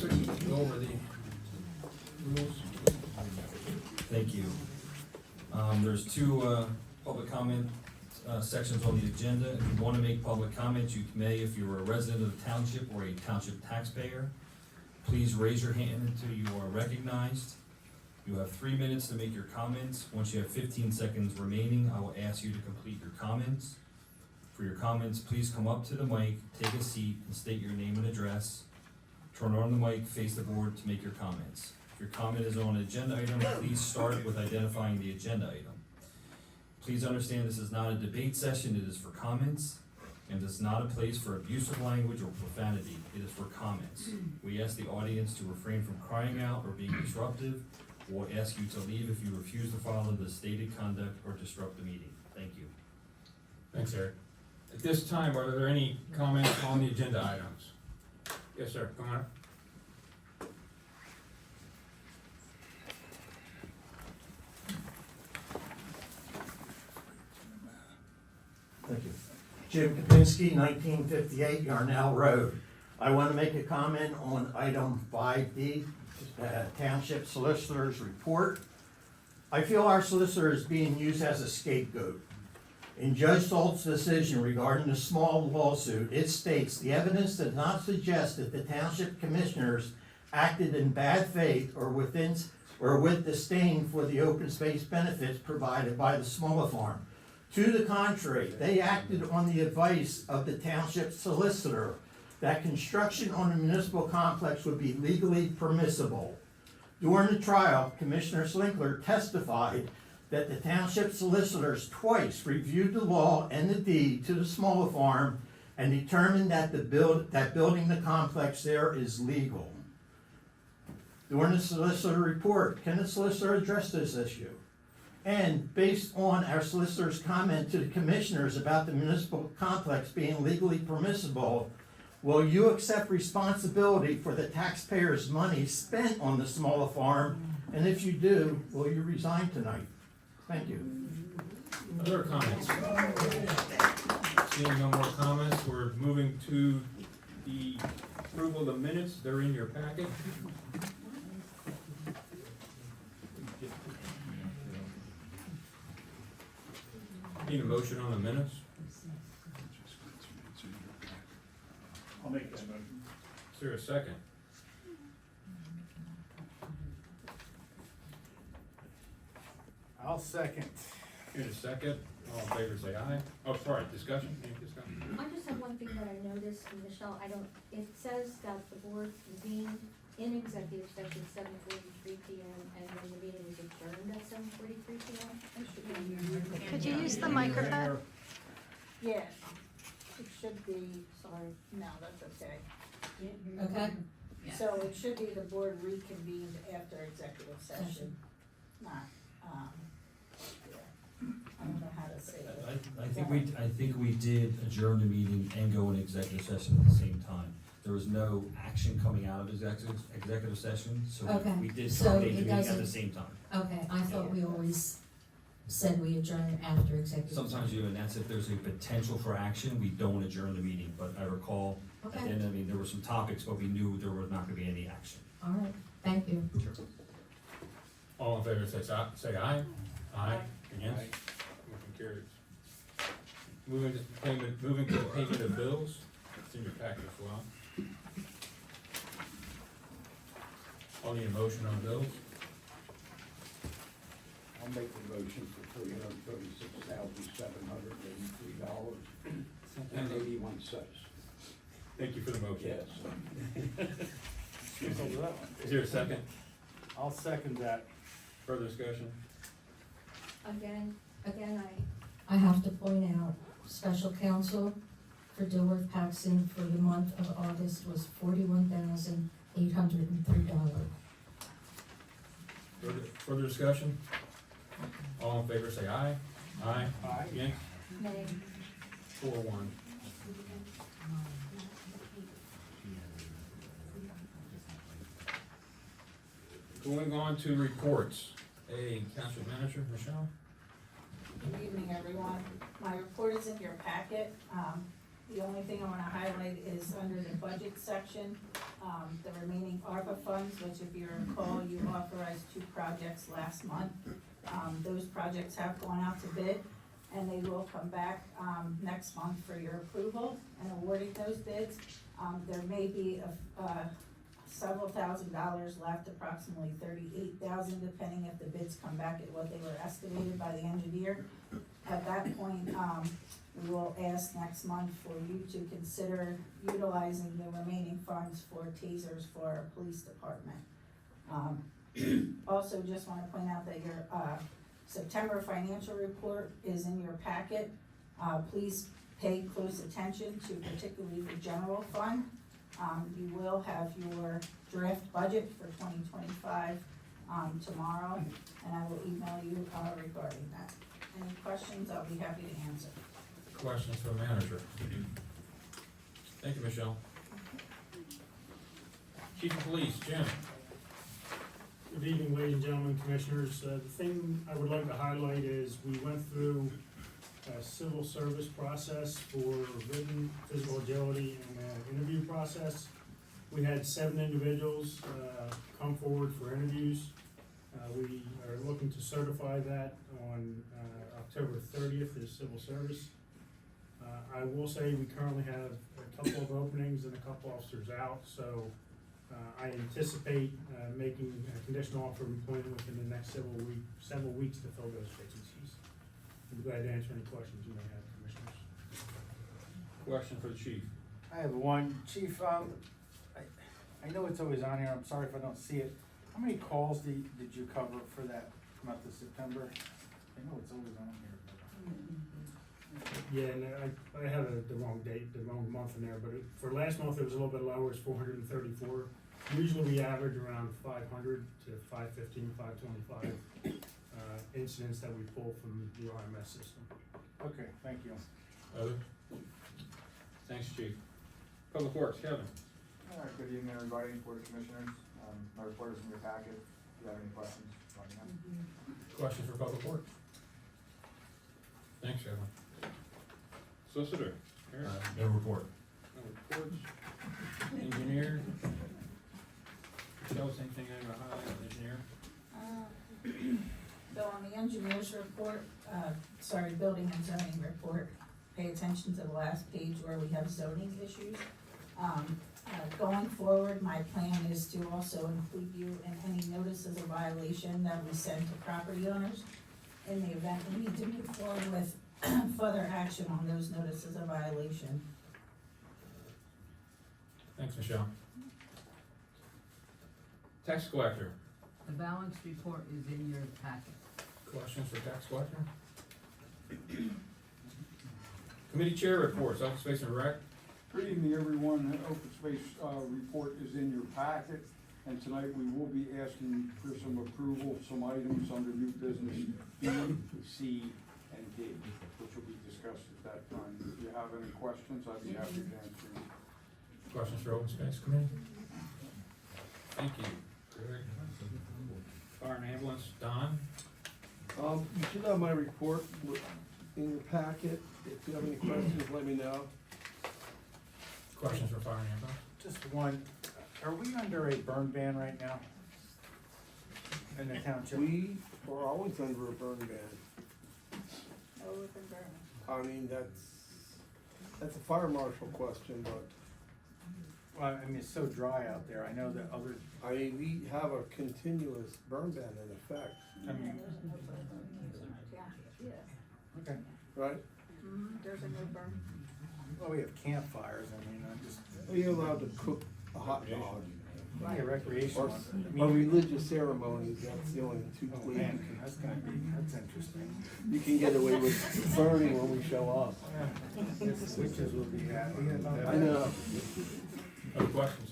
let's go over the rules. Thank you. There's two public comment sections on the agenda. If you want to make public comments, you may if you're a resident of the township or a township taxpayer. Please raise your hand until you are recognized. You have 3 minutes to make your comments. Once you have 15 seconds remaining, I will ask you to complete your comments. For your comments, please come up to the mic, take a seat, and state your name and address. Turn on the mic, face the board to make your comments. If your comment is on an agenda item, please start with identifying the agenda item. Please understand this is not a debate session, it is for comments, and it's not a place for abusive language or profanity, it is for comments. We ask the audience to refrain from crying out or being disruptive. We'll ask you to leave if you refuse to follow the stated conduct or disrupt the meeting. Thank you. Thanks, Eric. At this time, are there any comments on the agenda items? Yes, sir, come on up. Thank you. Jim Kapinski, 1958 Yarnell Road. I want to make a comment on item 5D, Township Solicitor's Report. I feel our solicitor is being used as a scapegoat. In Judge Salt's decision regarding the small lawsuit, it states the evidence does not suggest that the township commissioners acted in bad faith or with disdain for the open space benefits provided by the smaller farm. To the contrary, they acted on the advice of the township solicitor that construction on the municipal complex would be legally permissible. During the trial, Commissioner Slinkler testified that the township solicitors twice reviewed the law and the deed to the smaller farm and determined that building the complex there is legal. During the solicitor report, can the solicitor address this issue? And based on our solicitor's comment to the commissioners about the municipal complex being legally permissible, will you accept responsibility for the taxpayers' money spent on the smaller farm? And if you do, will you resign tonight? Thank you. Other comments? Seeing no more comments, we're moving to the approval of the minutes. They're in your packet. Need a motion on the minutes? I'll make that motion. Is there a second? I'll second. Here's a second. All in favor say aye. Oh, sorry, discussion? Any discussion? I just have one thing that I noticed, Michelle, it says that the board convened in executive session 7:43 PM and then the meeting was adjourned at 7:43 PM. Could you use the microphone? Yes, it should be, sorry, no, that's okay. Okay. So it should be the board reconvened after executive session, not, yeah, I don't know how to say it. I think we did adjourn the meeting and go in executive session at the same time. There was no action coming out of executive session, so Okay, we did so terminate it the meeting at the doesn't- same time. Okay, I thought we always said we adjourn after executive. Sometimes you, and that's if there's a potential for action, we don't adjourn the meeting, but I recall at the Okay, end, I mean, there were some topics, but we knew there was not gonna be any action. all right, thank you. All in favor say aye. Aye. Against? Motion carries. Moving to the payment of bills. It's in your packet as well. I'll need a motion on bills. I'll make the motion for $336,783.81. Thank you for the motion. Yes. Is there a second? I'll second that. Further discussion? Again, I have to point out, special counsel for Dilworth Paxson for the month of August was $41,803. Further discussion? All in favor say aye. Aye. Aye. Against? Nay. 4-1. Going on to reports. Council Manager, Michelle? Good evening, everyone. My report is in your packet. The only thing I wanna highlight is under the budget section, the remaining ARPA funds, which if you recall, you authorized 2 projects last month. Those projects have gone out to bid, and they will come back, next month for your approval and awarding those bids. There may be several $1,000s left, approximately $38,000, depending if the bids come back at what they were estimated by the engineer. At that point, we will ask next month for you to consider utilizing the remaining funds for tasers for our police department. Also, just wanna point out that your, September financial report is in your packet. Please pay close attention to particularly the general fund. You will have your draft budget for 2025, tomorrow, and I will email you, regarding that. Any questions, I'll be happy to answer. Questions for the manager? Thank you, Michelle. Chief of Police, Jim. Good evening, ladies and gentlemen, commissioners. The thing I would like to highlight is we went through a civil service process for written physical agility and an interview process. We had 7 individuals come forward for interviews. We are looking to certify that on October 30th as civil service. I will say we currently have a couple of openings and a couple officers out, so I anticipate making a conditional offer of employment within the next several weeks to fill those vacancies. I'm glad to answer any questions you may have, commissioners. Question for the chief. I have one. Chief, I know it's always on here, I'm sorry if I don't see it. How many calls did you cover for that month of September? I know it's always on here. Yeah, and I had the wrong date, the wrong month in there, but for last month, it was a little bit lower, it's 434. Usually we average around 500 to 515, 525 incidents that we pull from the RMS system. Okay, thank you. Other? Thanks, chief. Public Works, Kevin. Good evening, everybody, Board of Commissioners. My report is in your packet. If you have any questions, let me know. Questions for Public Works? Thanks, Kevin. Solicitor, Eric. No report. No reports. Engineer. Michelle, same thing I'm gonna highlight on engineer. So on the engineer's report, building and zoning report, pay attention to the last page where we have zoning issues. Going forward, my plan is to also include you in any notices of violation that we send to property owners. In the event we need to move forward with further action on those notices of violation. Thanks, Michelle. Tax collector. The balance report is in your packet. Questions for tax collector? Committee chair reports, Open Space and Rec. Good evening, everyone. The open space report is in your packet, and tonight we will be asking for some approval of some items under new business B, C, and D, which will be discussed at that time. If you have any questions, I'd be happy to answer them. Questions for Open Space Committee? Thank you. Fire and ambulance, Don? You should have my report in your packet. If you have any questions, let me know. Questions for fire and ambulance? Just one, are we under a burn ban right now? In the township? We are always under a burn ban. Oh, we've been burning. I mean, that's a fire marshal question, but, Well, I mean, it's so dry out there, I know that other, I mean, we have a continuous burn ban in effect, I mean, okay. right? There's a new burn. Well, we have campfires, I mean, I just, Are you allowed to cook a hot dog? yeah, recreational. Or religious ceremonies, that's the only two Oh, places. man, that's interesting. You can get away with burning when we show up. Guess the witches will be happy about that. I know. Other questions?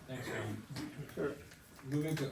Thanks, Don. Sure. Moving to